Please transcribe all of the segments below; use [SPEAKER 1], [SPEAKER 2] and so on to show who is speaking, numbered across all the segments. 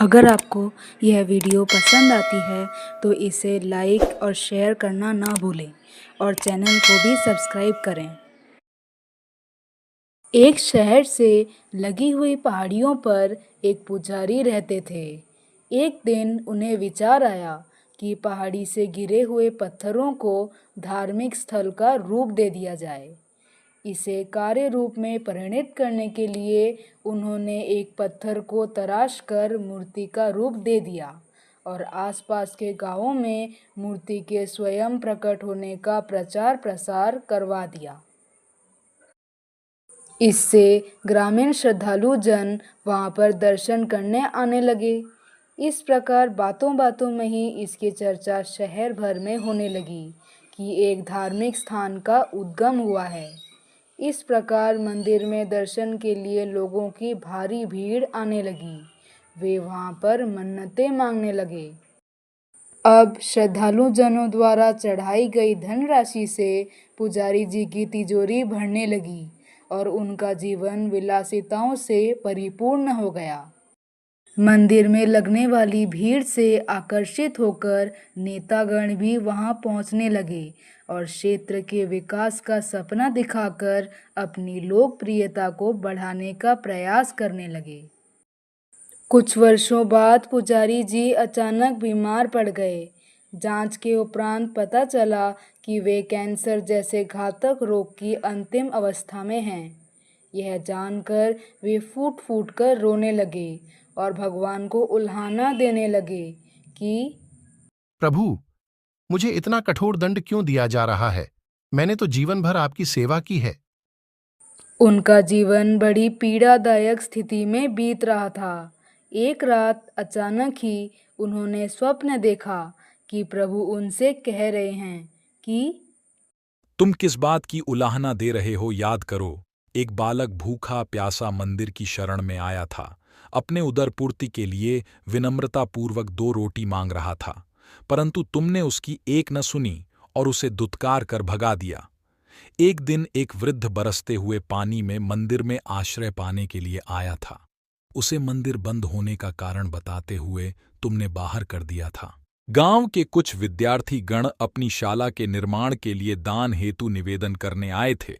[SPEAKER 1] अगर आपको यह वीडियो पसंद आती है तो इसे लाइक और शेयर करना ना भूलें और चैनल को भी सब्सक्राइब करें। एक शहर से लगी हुई पहाड़ियों पर एक पुजारी रहते थे। एक दिन उन्हें विचार आया कि पहाड़ी से गिरे हुए पत्थरों को धार्मिक स्थल का रूप दे दिया जाए। इसे कार्य रूप में परिणित करने के लिए उन्होंने एक पत्थर को तराश कर मूर्ति का रूप दे दिया और आसपास के गांवों में मूर्ति के स्वयं प्रकट होने का प्रचार प्रसार करवा दिया। इससे ग्रामीण श्रद्धालु जन वहां पर दर्शन करने आने लगे। इस प्रकार बातों बातों में ही इसकी चर्चा शहर भर में होने लगी कि एक धार्मिक स्थान का उद्गम हुआ है। इस प्रकार मंदिर में दर्शन के लिए लोगों की भारी भीड़ आने लगी। वे वहां पर मन्नतें मांगने लगे। अब श्रद्धालु जनों द्वारा चढ़ाई गई धनराशि से पुजारी जी की तिजोरी भरने लगी और उनका जीवन विलासिताओं से परिपूर्ण हो गया। मंदिर में लगने वाली भीड़ से आकर्षित होकर नेतागण भी वहां पहुंचने लगे और क्षेत्र के विकास का सपना दिखाकर अपनी लोकप्रियता को बढ़ाने का प्रयास करने लगे। कुछ वर्षों बाद पुजारी जी अचानक बीमार पड़ गए। जांच के उपरांत पता चला कि वे कैंसर जैसे घातक रोग की अंतिम अवस्था में हैं। यह जानकर वे फूट फूट कर रोने लगे और भगवान को उल्हाना देने लगे कि
[SPEAKER 2] प्रभु, मुझे इतना कठोर दंड क्यों दिया जा रहा है? मैंने तो जीवन भर आपकी सेवा की है।
[SPEAKER 1] उनका जीवन बड़ी पीड़ादायक स्थिति में बीत रहा था। एक रात अचानक ही उन्होंने स्वप्न देखा कि प्रभु उनसे कह रहे हैं कि
[SPEAKER 3] तुम किस बात की उलाहना दे रहे हो, याद करो। एक बालक भूखा प्यासा मंदिर की शरण में आया था। अपने उदर पूर्ति के लिए विनम्रतापूर्वक 2 रोटी मांग रहा था, परंतु तुमने उसकी एक न सुनी और उसे दुत्कार कर भगा दिया। एक दिन एक वृद्ध बरसते हुए पानी में मंदिर में आश्रय पाने के लिए आया था। उसे मंदिर बंद होने का कारण बताते हुए तुमने बाहर कर दिया था। गांव के कुछ विद्यार्थी गण अपनी शाला के निर्माण के लिए दान हेतु निवेदन करने आए थे।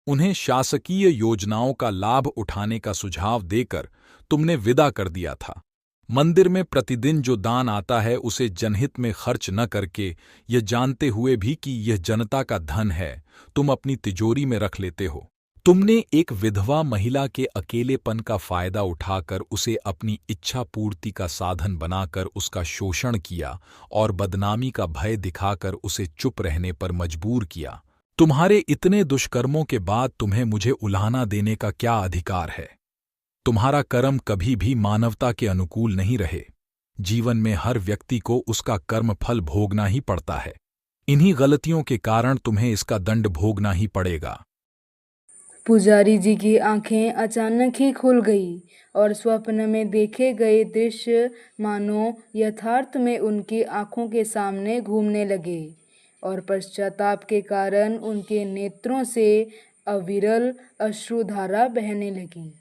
[SPEAKER 3] उन्हें शासकीय योजनाओं का लाभ उठाने का सुझाव देकर तुमने विदा कर दिया था। मंदिर में प्रतिदिन जो दान आता है उसे जनहित में खर्च न करके, यह जानते हुए भी कि यह जनता का धन है, तुम अपनी तिजोरी में रख लेते हो। तुमने एक विधवा महिला के अकेलेपन का फायदा उठाकर उसे अपनी इच्छा पूर्ति का साधन बनाकर उसका शोषण किया और बदनामी का भय दिखाकर उसे चुप रहने पर मजबूर किया। तुम्हारे इतने दुष्कर्मों के बाद तुम्हें मुझे उलाहना देने का क्या अधिकार है? तुम्हारा कर्म कभी भी मानवता के अनुकूल नहीं रहे। जीवन में हर व्यक्ति को उसका कर्म फल भोगना ही पड़ता है। इन्हीं गलतियों के कारण तुम्हें इसका दंड भोगना ही पड़ेगा।
[SPEAKER 1] पुजारी जी की आंखें अचानक ही खुल गई और स्वप्न में देखे गए दृश्य मानो यथार्थ में उनकी आंखों के सामने घूमने लगे और पश्चाताप के कारण उनके नेत्रों से अविरल अश्रुधारा बहने लगी।